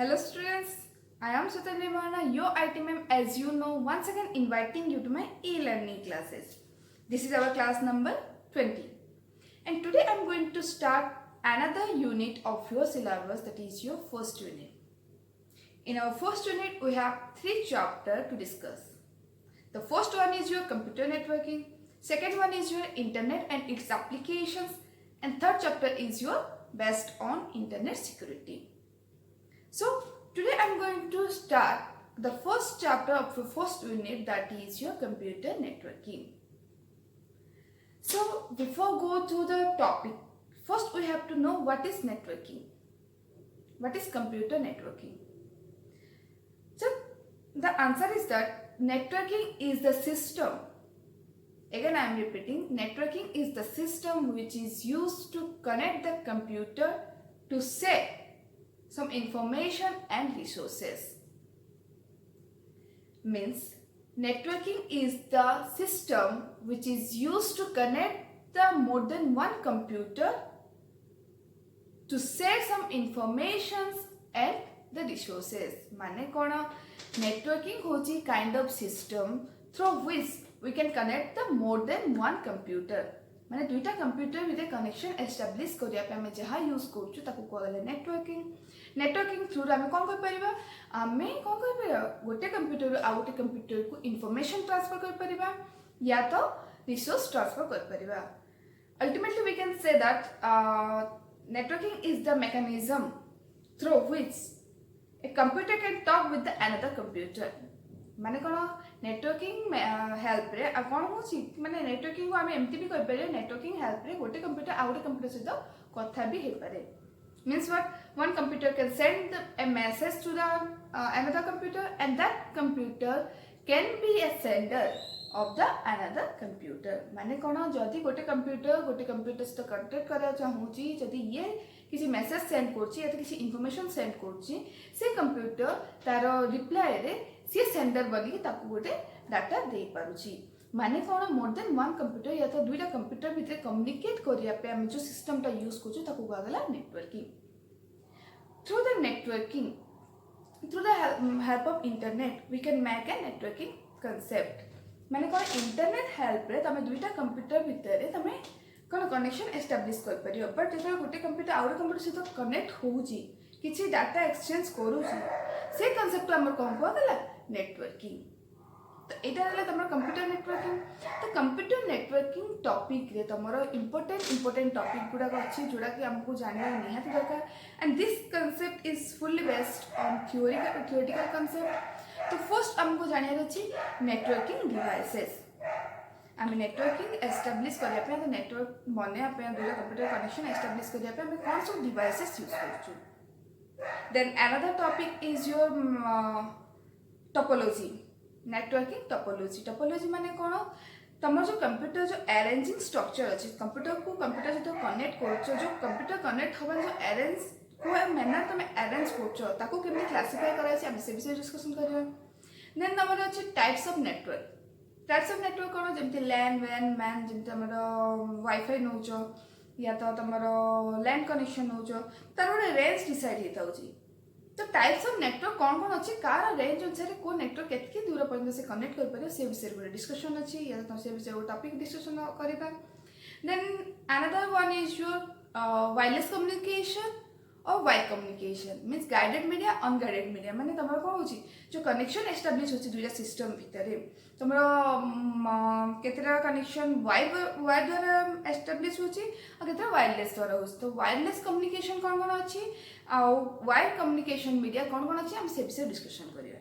Hello students, I am Sutali Mahana, your IT ma'am, as you know, once again inviting you to my e-learning classes. This is our class number 20. And today I am going to start another unit of your syllabus, that is your first unit. In our first unit, we have 3 chapters to discuss. The first one is your computer networking, second one is your internet and its applications, and third chapter is your based on internet security. So today I am going to start the first chapter of the first unit, that is your computer networking. So before go to the topic, first we have to know what is networking. What is computer networking? So the answer is that networking is the system. Again I am repeating, networking is the system which is used to connect the computer to share some information and resources. Means networking is the system which is used to connect the more than one computer to share some information and the resources. माने कौन? Networking होची kind of system through which we can connect the more than one computer. माने दुईटा computer भितर connection establish करिया पे हमें जहाँ यूज करछु ताको कहले नेटवर्किंग. नेटवर्किंग थ्रू आमे कोन कर परिबा? आमे कोन कर परिबा? गोटे कंप्यूटर आ गोटे कंप्यूटर को इंफॉर्मेशन ट्रांसफर कर परिबा या तो रिसोर्स ट्रांसफर कर परिबा. Ultimately we can say that networking is the mechanism through which a computer can talk with the another computer. माने कोन नेटवर्किंग हेल्प रे आ कोन होची माने नेटवर्किंग को आमे एमटी भी कर पारे. नेटवर्किंग हेल्प रे गोटे कंप्यूटर आ गोटे कंप्यूटर सहित कथा भी हे पारे. Means what? One computer can send a message to the another computer, and that computer can be a sender of the another computer. माने कोन जदी गोटे कंप्यूटर से कांटेक्ट करा चाहूची, जदी ये किसी मैसेज सेंड करची या तो किसी इंफॉर्मेशन सेंड करची, से कंप्यूटर तार रिप्लाई रे सी सेंडर बनी ताकू गोटे डाटा दे पारुची. माने कोन मोर देन वन कंप्यूटर या तो दुईटा कंप्यूटर भितर कम्युनिकेट करिया पे हम जो सिस्टम टा यूज करछु ताकू कहला networking. Through the networking, through the help of internet, we can make a networking concept. माने कोन इंटरनेट हेल्प रे तमे दुईटा कंप्यूटर भितर तमे कोन कनेक्शन एस्टैब्लिश कर परियो. बट जेते गोटे कंप्यूटर आउर कंप्यूटर सहित कनेक्ट होउची, किछि डाटा एक्सचेंज करूची, से कांसेप्ट हमर कोन कहला नेटवर्किंग. तो एटा रहला तमर कंप्यूटर नेटवर्किंग. तो कंप्यूटर नेटवर्किंग टॉपिक रे तमर इंपोर्टेंट टॉपिक गुडा अछि जोडा कि हमको जानना निहात दरकार. And this concept is fully based on theoretical concept. तो फर्स्ट हमको जानिया अछि नेटवर्किंग डिवाइसेस. आमे नेटवर्किंग एस्टैब्लिश करिया पे नेटवर्क बने पे दुटा कंप्यूटर कनेक्शन एस्टैब्लिश करिया पे हमें कौन सब डिवाइसेस यूज करछु. Then another topic is your topology. Networking topology माने कोन? तमर जो कंप्यूटर जो अरेंजिंग स्ट्रक्चर अछि, कंप्यूटर को कंप्यूटर सहित कनेक्ट करछो, जो कंप्यूटर कनेक्ट होबा जो अरेंज को मैनर तमे अरेंज करछो ताको केमि क्लासिफाई करा अछि, हम से विषय डिस्कशन करिया. देन तमर अछि types of network. Types of network कोन? जेमति लैन वैन मैन, जेमति हमर वाईफाई नोचो या तो तमर लैन कनेक्शन नोचो, तार गोटे रेंज डिसाइड हेता होची. तो टाइप्स ऑफ नेटवर्क कौन कौन अच्छी कार रेंज अनुसार को नेटवर्क केतकी दूर पर्यंत से कनेक्ट कर पारे से विषय गोटे डिस्कशन अच्छी या तो से विषय गोटे टॉपिक डिस्कशन करबा. Then another one is your wireless communication और wire communication. Means guided media unguided media. माने तमर कोन होची जो कनेक्शन एस्टैब्लिश होची दुईटा सिस्टम भितरे तमर केतेरा कनेक्शन वायर द्वारा एस्टैब्लिश होची और केतेरा वायरलेस द्वारा होची. तो वायरलेस कम्युनिकेशन कौन कौन अच्छी आ वायर कम्युनिकेशन मीडिया कौन कौन अच्छी हम से विषय डिस्कशन करिया.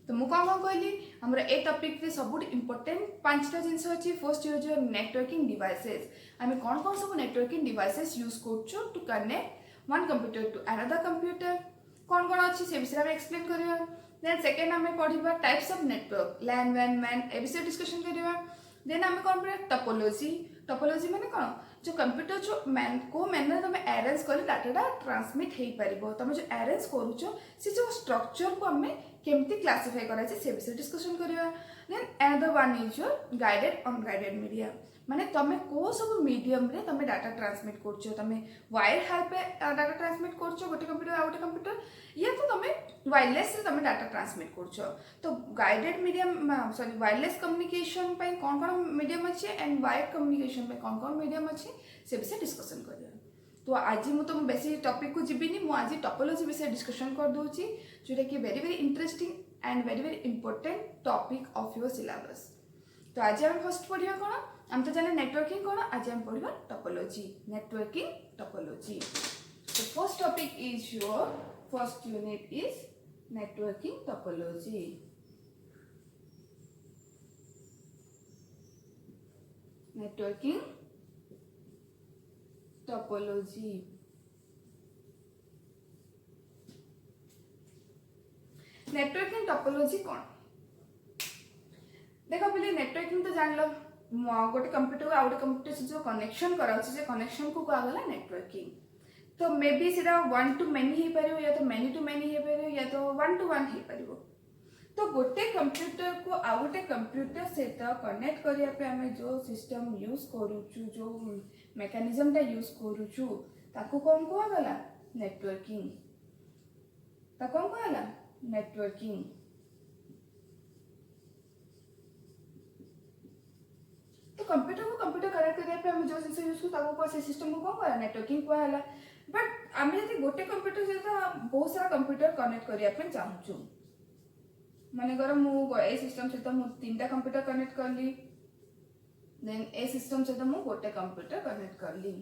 तो मु कौन कहली हमर ए टॉपिक रे सबुठ इंपोर्टेंट पांचटा जिंस अछि. First is your networking devices. आमे कौन कौन सब नेटवर्किंग डिवाइसेस यूज करछु to connect one computer to another computer. कौन कौन अच्छी से विषय में एक्सप्लेन करिया. देन सेकंड हमें पढ़िबा टाइप्स ऑफ नेटवर्क, लैन वैन मैन ए विषय डिस्कशन करिया. देन हमें कौन पढ़िबा टोपोलॉजी. टोपोलॉजी माने कौन? जो कंप्यूटर जो मैन को मैनर तमे अरेंज कर डाटाटा ट्रांसमिट हे परिबो. तमे जो अरेंज करूछो से जो स्ट्रक्चर को हमें केमती क्लासिफाई करा छै से विषय डिस्कशन करिया. Then another one is your guided unguided media. माने तमे को सब मीडियम रे तमे डाटा ट्रांसमिट करछो. तमे वायर हेल्प पे डाटा ट्रांसमिट करछो गोटे कंप्यूटर आ गोटे कंप्यूटर, या तो तमे वायरलेस से तुम डाटा ट्रांसमिट कर तो guided medium sorry wireless communication पे कौन कौन मीडियम अच्छे एंड वायर्ड कम्युनिकेशन पे कौन कौन मीडियम अच्छे से विषय डिस्कसन करिया। तो आज मु तुम बेसी टॉपिक को जीविनी मु आज टोपोलॉजी विषय डिस्कशन कर दूची जोटा कि very very interesting and very very important topic of your syllabus. तो आज हम फर्स्ट पढ़िया कौन हम तो जाने नेटवर्किंग कौन आज हम पढ़िया टोपोलॉजी नेटवर्किंग टोपोलॉजी। तो first topic is your first unit is networking topology। Networking topology networking topology कौन देखो पहले नेटवर्किंग तो जान लो गोटे कंप्यूटर को आउट कंप्यूटर से जो कनेक्शन कराउछि से कनेक्शन को कहा गला नेटवर्किंग। तो मे बी सेटा 1 to many ही परिबो या तो many to many ही परिबो या तो 1 to 1 ही परिबो। तो गोटे कंप्यूटर को आ गोटे कंप्यूटर सहित कनेक्ट करिया पे हमें जो सिस्टम यूज करूछु जो मेकानिज्म ता यूज करूछु ताको कोन को गला नेटवर्किंग ता कोन को गला नेटवर्किंग। तो कंप्यूटर को कंप्यूटर कनेक्ट करिया पे हमें जो सिस्टम यूज करू ताको को से सिस्टम को कोन गला नेटवर्किंग को हला। बट आम यदि गोटे कंप्यूटर सहित बहुत सारा कंप्यूटर कनेक्ट करिया पे चाहूछु मानेकर मु ए सिस्टम सहित मु 3टा कंप्यूटर कनेक्ट करली देन ए सिस्टम सहित मु गोटे कंप्यूटर कनेक्ट करली।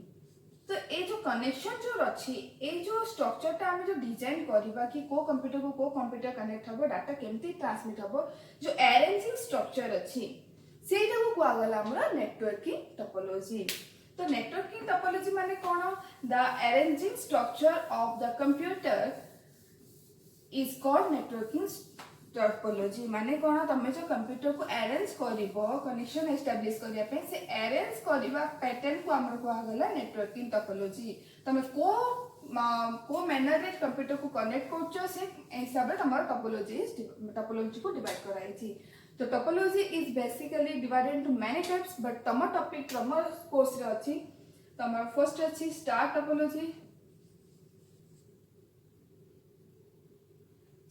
तो ए जो कनेक्शन जो अछि ए जो स्ट्रक्चर ता हम जो डिजाइन करबा कि को कंप्यूटर कनेक्ट हबो डाटा केमती ट्रांसमिट हबो जो अरेंजिंग स्ट्रक्चर अछि सेटा को कुआ गला हमरा नेटवर्किंग टोपोलॉजी। तो नेटवर्किंग टोपोलॉजी माने कोन the arranging structure of the computer is called networking topology. माने कोन तमे जो कंप्यूटर को अरेंज करिवो कनेक्शन एस्टैब्लिश करिया पे से अरेंज करिवा पैटर्न को हमर को गला नेटवर्किंग टोपोलॉजी। तमे को मैनर रे कंप्यूटर को कनेक्ट करछो से हिसाब रे हमर टोपोलॉजी को डिवाइड कराई छी। तो topology is basically divided into many types but तम टॉपिक तम कोर्स रे अछि तम फर्स्ट अछि star topology.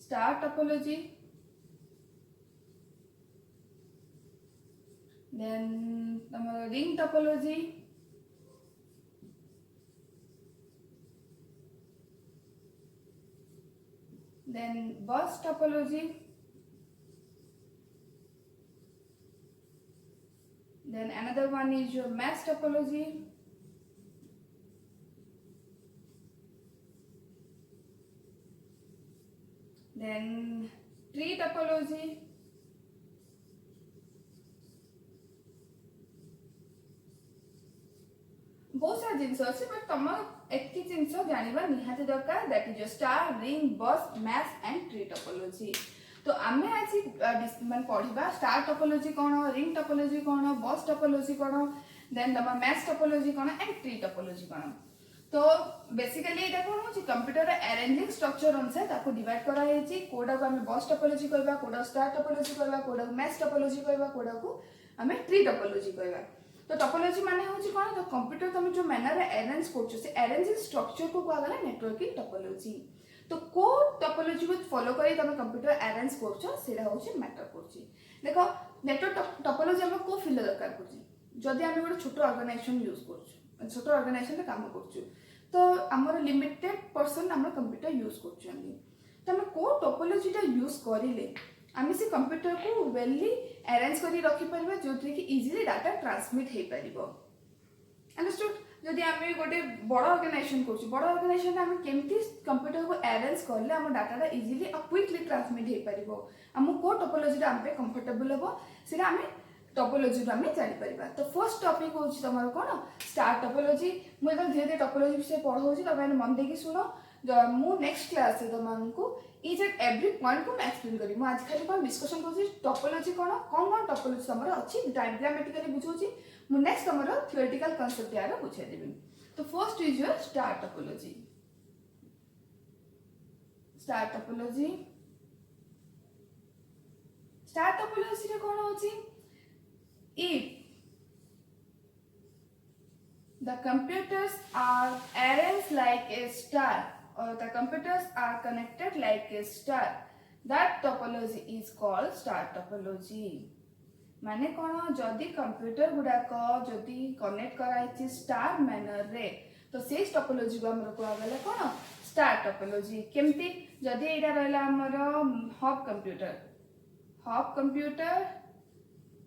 Star topology then ring topology then bus topology then another one is your mesh topology then tree topology बहुत सारा जिनस अच्छे but तुम एक जिनस जानवा निहाती दरकार that is star ring bus mesh and tree topology. तो आमे आज मान पढ़िबा स्टार टोपोलॉजी कोन रिंग टोपोलॉजी कोन बस टोपोलॉजी कोन देन तम मैश टोपोलॉजी कोन एंड ट्री टोपोलॉजी कोन। तो बेसिकली एटा कोन होची कंप्यूटर रे अरेंजिंग स्ट्रक्चर अनुसार ताको डिवाइड करा हेची कोडा को हमें बस टोपोलॉजी कहबा कोडा स्टार टोपोलॉजी कहबा कोडा मैश टोपोलॉजी कहबा कोडा को हमें ट्री टोपोलॉजी कहबा। तो टोपोलॉजी माने होची कोन तो कंप्यूटर तुम जो मैनर रे अरेंज करछो से अरेंजिंग स्ट्रक्चर को कहा गला नेटवर्किंग टोपोलॉजी। तो को टोपोलॉजी को फॉलो करी तुम कंप्यूटर अरेंज करछो सेरा होची मैटर करछि। देखो नेटवर्क टोपोलॉजी हम को फील्ड दरकार करछि जदी हम ଗୋଟେ छोट ऑर्गेनाइजेशन यूज करछु छोट ऑर्गेनाइजेशन रे काम करछु तो हमर लिमिटेड पर्सन हमर कंप्यूटर यूज करछन्ती तो हम को टोपोलॉजी टा यूज करिले आम से कंप्यूटर को वेली अरेंज करी रखी परबा जोथि कि इजीली डाटा ट्रांसमिट हे परिबो। अंडरस्टूड जदि आमे गोटे बड़ ऑर्गेनाइजेशन करछु बड़ ऑर्गेनाइजेशन आमे केमती कंप्यूटर को अरेंज करले हम डाटा इजीली और क्विकली ट्रांसमिट हे परिबो हम को टोपोलॉजी रा आमे कंफर्टेबल हो सेरा आमे टोपोलॉजी रा आमे जानि परिबा। तो फर्स्ट टॉपिक होछि तमरो कोन स्टार टोपोलॉजी मु एकदम धीरे धीरे टोपोलॉजी विषय पढाउछि त माने मन देकी सुनो मु नेक्स्ट क्लास रे तमनको इच एट एवरी पॉइंट को एक्सप्लेन करी मु आज खाली कोन डिस्कशन करछि टोपोलॉजी कोन टोपोलॉजी तमरो अछि डायग्रामेटिकली बुझौछि मु नेक्स्ट तमरो थ्योरेटिकल कांसेप्ट यार बुझाइ देबी। तो first is your star topology. Star topology रे कोन होछि if the computers are arranged like a star or the computers are connected like a star. That topology is called star topology. माने कौन जदि computer गुड़ाक जदि connect कराई star manner रे तो से टोपोलॉजी को हमर कहगला कौन स्टार टोपोलॉजी केमती जदि एटा रहला हमर हब कंप्यूटर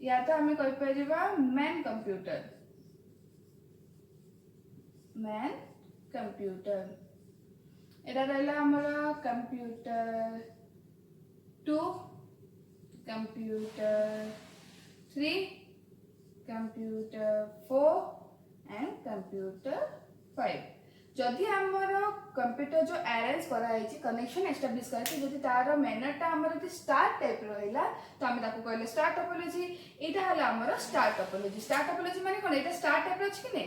या तो हमें कहि परिबा मैन कंप्यूटर एटा रहला हमर computer 2 computer 3 computer 4 and computer 5 जदि हमर कंप्यूटर जो अरेंज करा है कनेक्शन एस्टैब्लिश करके जदि तार मैनरटा हमर जदि स्टार टाइप रहला तो हम ताको कहले स्टार टोपोलॉजी एटा हला हमर स्टार टोपोलॉजी माने कोन एटा स्टार टाइप अछि कि नै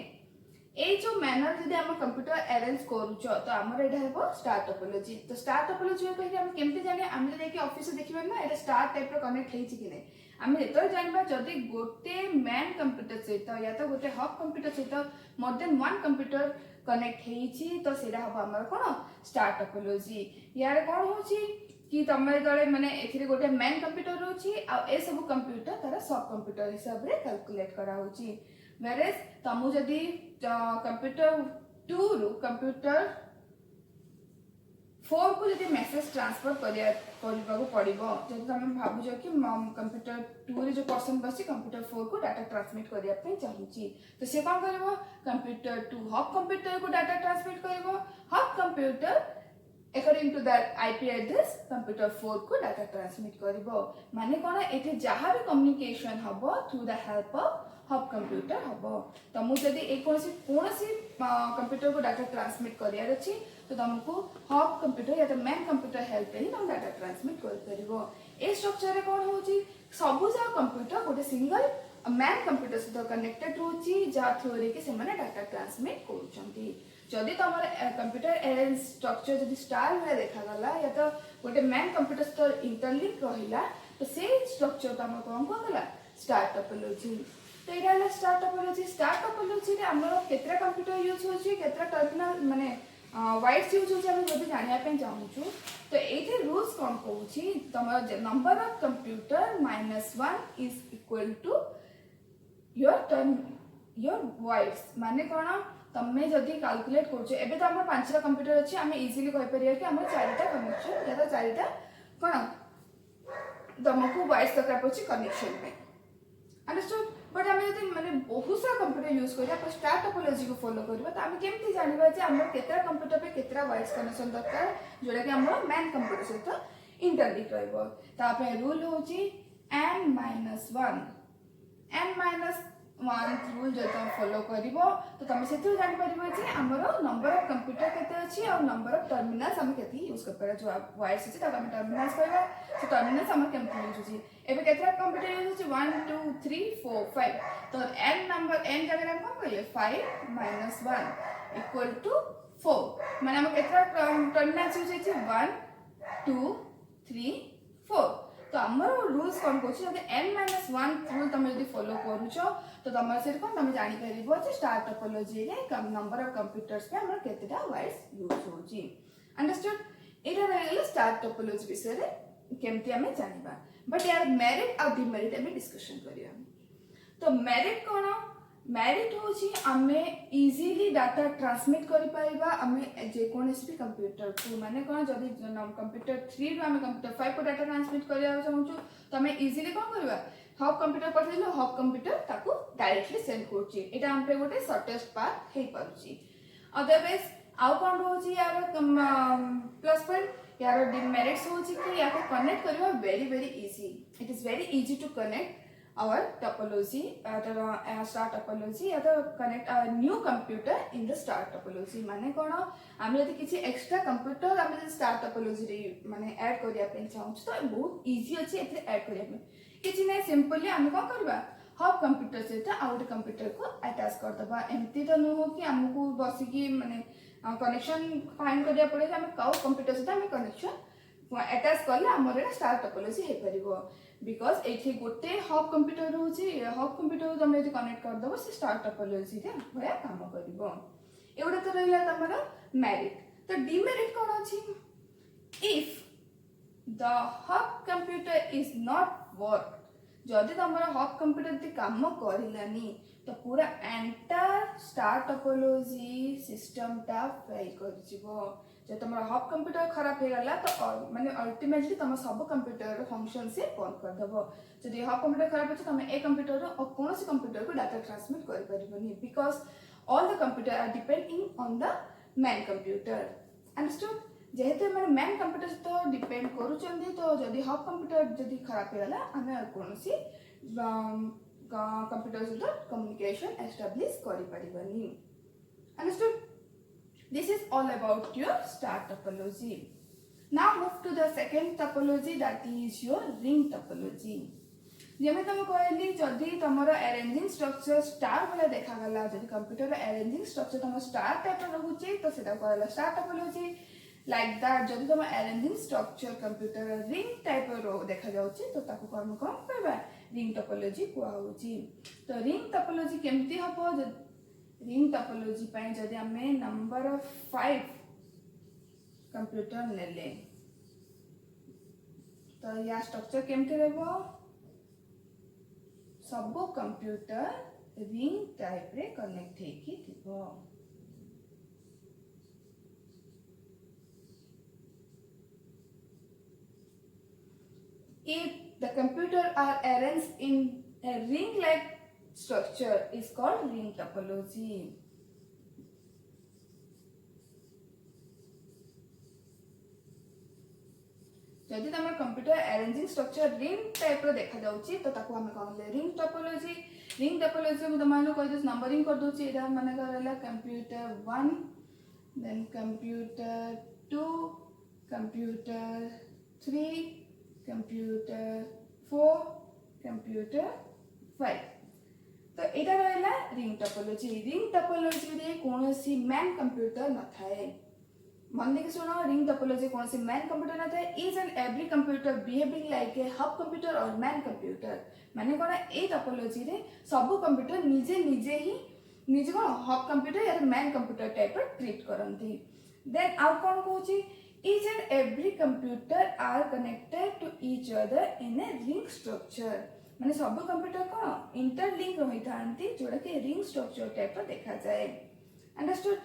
ए जो मैनर जदि हम कंप्यूटर अरेंज करूछ तो हमर एटा हेबो स्टार टोपोलॉजी तो स्टार टोपोलॉजी कहि हम केमते जाने हम देखि ऑफिस से देखिबा ना एटा स्टार टाइप रो कनेक्ट हेछि कि नै आम जो जानवा जदि गोटे मैन कंप्यूटर सहित या तो गोटे हब कंप्यूटर सहित more than one computer connect हेछि तो सेटा हम हमर कोन स्टार टोपोलॉजी यार कोन होछि कि तमे तळे माने एथिरे गोटे मैन कंप्यूटर होछि आ ए सब कंप्यूटर तारा सब कंप्यूटर हिसाब रे कैलकुलेट करा होछि वेरेस तमु जदि कंप्यूटर 2 रु कंप्यूटर 4 को जदि मेसेज ट्रांसफर करिया को पड़िबो जदि तमे भाबुछ कि कंप्यूटर 2 रे जो पर्सन बसी कंप्यूटर 4 को डाटा ट्रांसमिट करिया पे चाहूची तो से कोन करबो कंप्यूटर 2 हब कंप्यूटर को डाटा ट्रांसमिट करबो hub computer according to that IP address computer 4 को डाटा ट्रांसमिट करबो माने कोन एथे जहां भी कम्युनिकेशन हबो through the help of hub computer हबो तो मु जदि कोनसी कंप्यूटर को डाटा ट्रांसमिट करिया अछि तो तुमको हब कंप्यूटर या तो मैन कंप्यूटर हेल्प रे तुम डाटा ट्रांसमिट कर परिबो ए स्ट्रक्चर रे कोन होची सबु जा कंप्यूटर गोटे सिंगल मैन कंप्यूटर से कनेक्टेड होची जा थ्रू रे के से माने डाटा ट्रांसमिट करूचंती जदि तमर कंप्यूटर अरेंज स्ट्रक्चर जदि स्टार रे देखा गला या तो गोटे मैन कंप्यूटर से इंटरलिंक रहिला तो से स्ट्रक्चर तम कोन कहला स्टार टोपोलॉजी तो एटा स्टार टोपोलॉजी रे हमर केतरा कंप्यूटर यूज होची केतरा टर्मिनल माने वाइड्स यूज होची हम जदि जानिया पे चाहूछु तो एथे रूल्स कोन कहूची तमर number of computer -1 is equal to your wires माने कोन तमे जदि कैलकुलेट करछो एबे तो हमर 5टा कंप्यूटर अछि हम इजीली कहि परिया कि हमर 4टा कनेक्शन या तो 4टा कोन तमको वाइड्स दरकार पछि कनेक्शन पे अंडरस्टूड बट हम जदि माने बहुत सारा कंप्यूटर यूज करिया पर स्टार टोपोलॉजी को फॉलो करबा त हम केमति जानिबा जे हमर केतरा कंप्यूटर पे केतरा वाइड्स कनेक्शन दरकार जोडा कि हमर मैन कंप्यूटर सहित इंटरलिंक रहबो ता पे रूल होची n-1 रूल जो तुम फॉलो करिवो तो तुम से जानि परिबो जे हमरो नंबर ऑफ कंप्यूटर केते अछि और नंबर ऑफ टर्मिनल्स हम केति यूज कर परा जो वाइड्स अछि त हम टर्मिनल्स कहबा तो टर्मिनल्स हम केमति यूज अछि एबे केतरा कंप्यूटर यूज अछि 1 2 3 4 5 तो n जगह हम कोन कहले 5 - 1 इक्वल टू 4 माने हम केतरा टर्मिनल्स यूज अछि 1 2 3 4 तो हमर रूल्स कोन कोछि जदि n-1 रूल तुम जदि फॉलो करूछो तो तुम से कोन तुम जानि परिबो जे स्टार टोपोलॉजी रे कम नंबर ऑफ कंप्यूटर्स पे हमर केतेटा वाइड्स यूज होछि अंडरस्टूड एटा रहले स्टार टोपोलॉजी विषय रे केमति हमें जानिबा बट यार मेरिट और डिमेरिट हमें डिस्कशन करिया तो मेरिट कोन मेरिट होछि हमें इजीली डाटा ट्रांसमिट करि पाइबा हमें जे कोनसी भी कंप्यूटर को माने कोन जदि कंप्यूटर 3 रो हमें कंप्यूटर 5 को डाटा ट्रांसमिट करिया चाहूछु तो हमें इजीली कोन करबा हब कंप्यूटर पर दिलो हब कंप्यूटर ताको डायरेक्टली सेंड करछि एटा हम पे गोटे शॉर्टेस्ट पाथ हे परछि अदरवाइज आउ कोन होछि यार प्लस पॉइंट यार डिमेरिट्स होछि कि याको कनेक्ट करबा very easy it is very easy to connect our topology star topology या तो connect a new computer in the star topology माने कोन हम यदि किछि एक्स्ट्रा कंप्यूटर हम यदि स्टार टोपोलॉजी रे माने ऐड करिया पे चाहू तो बहुत इजी अछि एथे ऐड करिया पे किछि नै सिंपली हम कोन करबा हब कंप्यूटर से आउट कंप्यूटर को अटैच कर दबा एमती तो न हो कि हमको बसी की माने कनेक्शन फाइंड करिया पड़े हम काउ कंप्यूटर से हम कनेक्शन अटैच करले हमर स्टार टोपोलॉजी हे परिबो बिकॉज एठी गोटे हब कंप्यूटर रहउची हब कंप्यूटर तुम यदि कनेक्ट कर दबो से स्टार टोपोलॉजी रे भया काम करबो एवडा तो रहला तमरो मेरिट तो डिमेरिट कौन अच्छी if the hub computer is not work जदि तुम हब कंप्यूटर काम करलानी तो पूरा एंटायर स्टार टोपोलॉजी सिस्टम टा फेल कर जो तुम हब कंप्यूटर खराब हो गला तो माने अल्टीमेटली तुम सब कंप्यूटर फंक्शन से बंद कर देबो जदि हब कंप्यूटर खराब हो तुम ए कंप्यूटर और कौन सी कंप्यूटर को डाटा ट्रांसमिट कर परिबनी because all the computer are depending on the main computer understood जेहेतु मैंने मैन कंप्यूटर तो डिपेंड करूचंदी तो जदि हब कंप्यूटर जदि खराब हो गला हमें कौन सी कंप्यूटर सहित कम्युनिकेशन एस्टाब्लिश करि परिबनी understood this is all about your star topology now move to the second topology that is your ring topology जेमे तुम कहली जदि तुमर अरेंजिंग स्ट्रक्चर स्टार वाला देखा गला जदि कंप्यूटर अरेंजिंग स्ट्रक्चर तुम स्टार टाइप रहउची तो सेटा कहला स्टार टोपोलॉजी लाइक दैट जदि तुम arranging structure computer ring type रो देखा जाउची तो ताको हम कोन कहबा रिंग टोपोलॉजी को होउची तो रिंग टोपोलॉजी केमती हबो रिंग टोपोलॉजी पाए जदि हमें नंबर ऑफ 5 कंप्यूटर नेले तो या स्ट्रक्चर केमती रहबो सब कंप्यूटर रिंग टाइप रे कनेक्ट हेकी थिबो if the computer are arranged in a ring like structure is called ring topology जदि तुम computer arranging structure ring type रो देखा जाउची तो ताको हम कहले रिंग टोपोलॉजी में तुम कह दो नंबरिंग कर दोची एटा माने करला computer 1 then computer 2 computer 3 computer 4 computer 5 तो एटा रहला रिंग टोपोलॉजी रे कोनोसी मैन कंप्यूटर न थाए मन देखि सुनो रिंग टोपोलॉजी कोनोसी मैन कंप्यूटर न थाए is and every computer behaving like a hub computer और मैन कंप्यूटर माने कोन ए टोपोलॉजी रे सब कंप्यूटर निजे को हब कंप्यूटर या मैन कंप्यूटर टाइप ट्रीट करंती देन आउट कोन कहूची each and every computer are connected to each other in a ring structure माने सब कंप्यूटर कोन इंटरलिंक रही थांती जोड़ा के रिंग स्ट्रक्चर टाइप देखा जाए अंडरस्टूड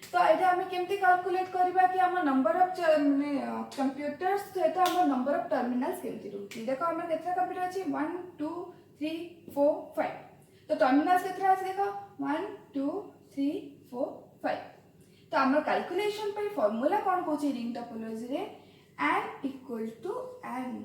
तो एटा हम केमती कैलकुलेट करबा कि हम नंबर ऑफ माने कंप्यूटर्स सहित हम नंबर ऑफ टर्मिनल्स केमती रहउची देखो हम केतना कंप्यूटर अछि 1 2 3 4 5 तो टर्मिनल्स केतना अछि देखो 1 2 3 4 5 तो आम कैलकुलेशन पे फॉर्मूला कौन कौन रिंग टोपोलॉजी रे n इक्वल टू n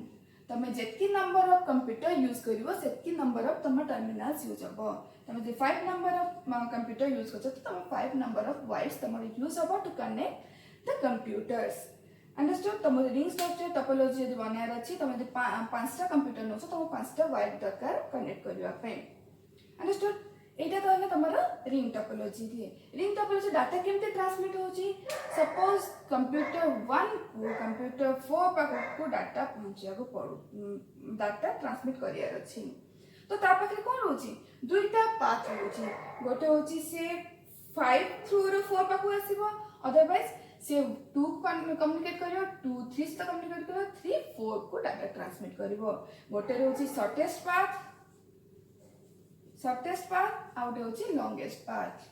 तमे जेतकी नंबर ऑफ कंप्यूटर यूज करिवो सेतकी नंबर ऑफ तम टर्मिनल्स यूज हबो तमे जे 5 नंबर ऑफ कंप्यूटर यूज करछ तो तमे 5 नंबर ऑफ वायर्स तम यूज हबो to connect the computers understood तम रिंग स्ट्रक्चर टोपोलॉजी यदि बनायर अछि तमे जे पांचटा कंप्यूटर नछ तम पांचटा वायर दरकार कनेक्ट करबा पे अंडरस्टूड एटा कहले तमरो रिंग टोपोलॉजी रे रिंग टोपोलॉजी डाटा केमते ट्रांसमिट होची सपोज कंप्यूटर 1 को कंप्यूटर 4 को डाटा पहुंचिया को पड़ू डाटा ट्रांसमिट करियार अछि तो ता पाखे कोन होची दुईटा पाथ होची गोटे होची से 5 थ्रू रो 4 पाखु आसीबो अदरवाइज से 2 कम्युनिकेट करियो 2 3 से कम्युनिकेट करियो 3 4 को डाटा ट्रांसमिट करिवो गोटे होची शॉर्टेस्ट पाथ आउट होची लॉन्गेस्ट पाथ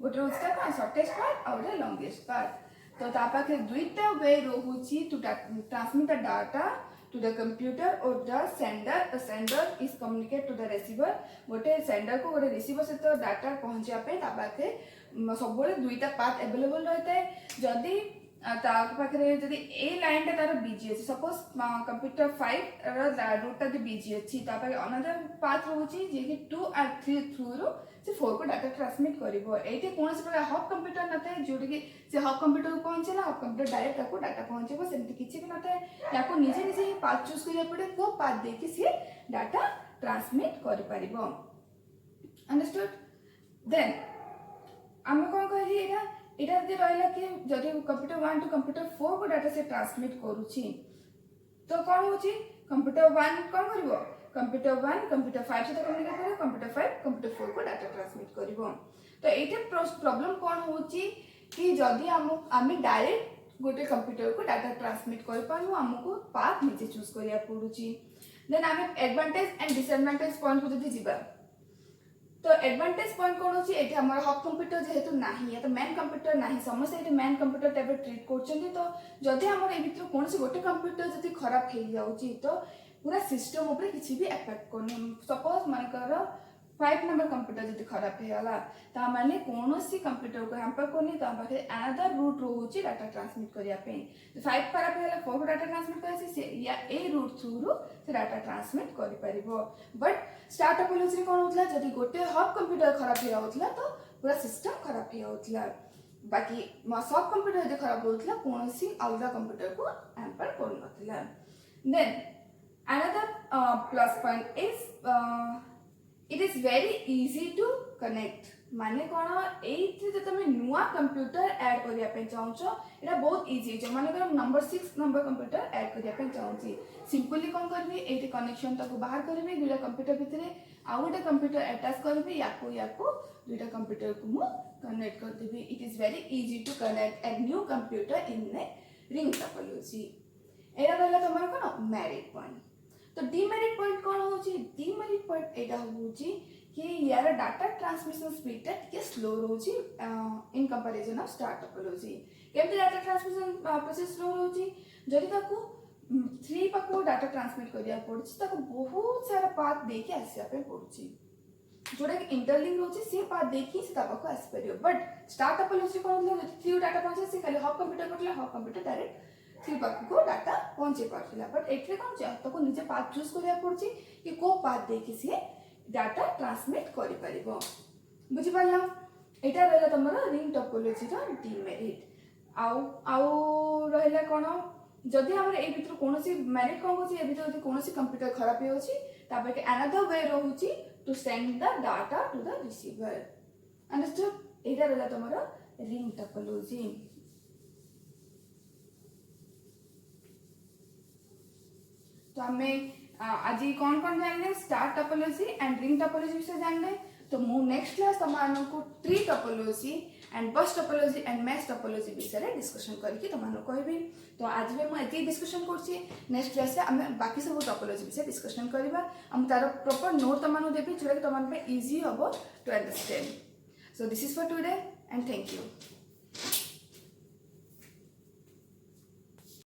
गोटे होची का शॉर्टेस्ट पाथ आउट लॉन्गेस्ट पाथ तो ता पाखे दुईटा वे रहउची to transmit the data to the computer और the sender is communicate to the receiver गोटे सेंडर को गोटे रिसीवर से तो डाटा पहुंचा पे ता पाखे सब बळे दुईटा पाथ अवेलेबल रहता है जदी ता पाखे जदी ए लाइन ता तार बिजी अछि सपोज कंप्यूटर 5 रो रूट ता बिजी अछि ता पाखे अनदर पाथ रहउची जे कि 2 और 3 थ्रू रो से 4 को डाटा ट्रांसमिट करिवो एते कोनसे प्रकार हब कंप्यूटर नते जोडी के से हब कंप्यूटर को पहुंचेला हब कंप्यूटर डायरेक्ट को डाटा पहुंचेबो सेमति किछि भी नते याको निजे ही पाथ चूज करिया पड़े को पाथ दे कि से डाटा ट्रांसमिट करि परिबो अंडरस्टूड देन हम कोन कहली एटा जे रहला कि जदि कंप्यूटर 1 टू कंप्यूटर 4 को डाटा से ट्रांसमिट करूची तो कोन होची कंप्यूटर 1 कोन करिवो कंप्यूटर 1 कंप्यूटर 5 से कम्युनिकेट करिवो कंप्यूटर 5 कंप्यूटर 4 को डाटा ट्रांसमिट करिवो तो ये प्रॉब्लम कौन होची कि जदि आम डायरेक्ट गोटे कंप्यूटर को डाटा ट्रांसमिट कर पारू आमको पाथ निजे चूज करिया पड़ुची। देन आम एडवांटेज एंड डिसएडवांटेज पॉइंट को जदि जिबा तो एडवांटेज पॉइंट कौन होची एठी हमर हब कंप्यूटर जेहेतु नाही या तो मैन कंप्यूटर नाही समस्त एठी मैन कंप्यूटर टाइप ट्रीट करछन्ती। तो जदि हमर ए भितर कोनसी गोटे कंप्यूटर जदि खराब हे जाउची तो पूरा सिस्टम ऊपर किसी भी इफेक्ट कोनी। सपोज मानकर 5 नंबर कंप्यूटर जदि खराब हे गला ता माने कोनोसी कंप्यूटर को हैम्पर कोनी तो पाखे अनदर रूट रोची डाटा ट्रांसमिट करिया पे। तो 5 खराब हे गला 4 डाटा ट्रांसमिट करे से या ए रूट थ्रू से डाटा ट्रांसमिट करि परिबो। बट स्टार टोपोलॉजी कोन होतला जदि गोटे हब कंप्यूटर खराब हे होतला तो पूरा सिस्टम खराब हे होतला। बाकी सब कंप्यूटर जदि खराब होतला कोनोसी अलगा कंप्यूटर को हैम्पर कोन नथला। Then another plus point is it is very easy to connect माने कोन एथि जे तमे नुवा कंप्यूटर ऐड करिया पे चाहछो एटा बहुत इजी जे माने कर नंबर 6 नंबर कंप्यूटर ऐड करिया पे चाहछि सिंपली कोन करबी एथि कनेक्शन तक बाहर करबी दुटा कंप्यूटर भितरे आ गोटे कंप्यूटर अटैच करबी याको दुटा कंप्यूटर को मु कनेक्ट कर देबी। It is very easy to connect a new computer in a ring topology. एरा रहला तमर कोन मेरिट पॉइंट। तो डीमेरिट पॉइंट कौन होची डीमेरिट पॉइंट एटा होची कि यार डाटा ट्रांसमिशन स्पीड टे स्लो रोची in comparison of star topology. केमति डाटा ट्रांसमिशन प्रोसेस स्लो रोची जदि ताको 3 पाको डाटा ट्रांसमिट करिया पड़छि ताको बहुत सारा पाथ देके आसिया पे पड़छि जोटा कि इंटरलिंक रोची से पाथ देखि से ताको आसी परियो। बट स्टार टोपोलॉजी कोन होतला जदि 3 डाटा पहुंचे से खाली हब कंप्यूटर करला हब कंप्यूटर डायरेक्ट 3 पाक को डाटा पहुंचे पारथिला। बट एथरे कोन छ तो को निजे पाथ चूज करिया पड़छि कि को पाथ देखि से डाटा ट्रांसमिट करि परिबो। बुझि पारला एटा रहला तमरा रिंग टोपोलॉजी रो डीमेरिट। आउ रहला कोन जदि हमर ए भितर कोनोसी मेरिट कोन होछि ए भितर जदि कोनोसी कंप्यूटर खराब होछि ताबे के अनदर वे रहउछि to send the data to the receiver. Understood एटा रहला तमरा रिंग टोपोलॉजी। तो हमें आज कौन कौन जानले star topology and ring topology विषय जानले। तो मु नेक्स्ट क्लास तमानो को ट्री टोपोलॉजी एंड बस टोपोलॉजी एंड मैश टोपोलॉजी विषय डिस्कशन करके तमानो कहबी। तो आज भी मु एती डिस्कशन करछि नेक्स्ट क्लास रे हम बाकी सब टोपोलॉजी विषय डिस्कशन करबा। हम तार प्रॉपर नोट तमानो देबी जोरा कि तमान पे इजी हबो to understand. So this is for today and thank you.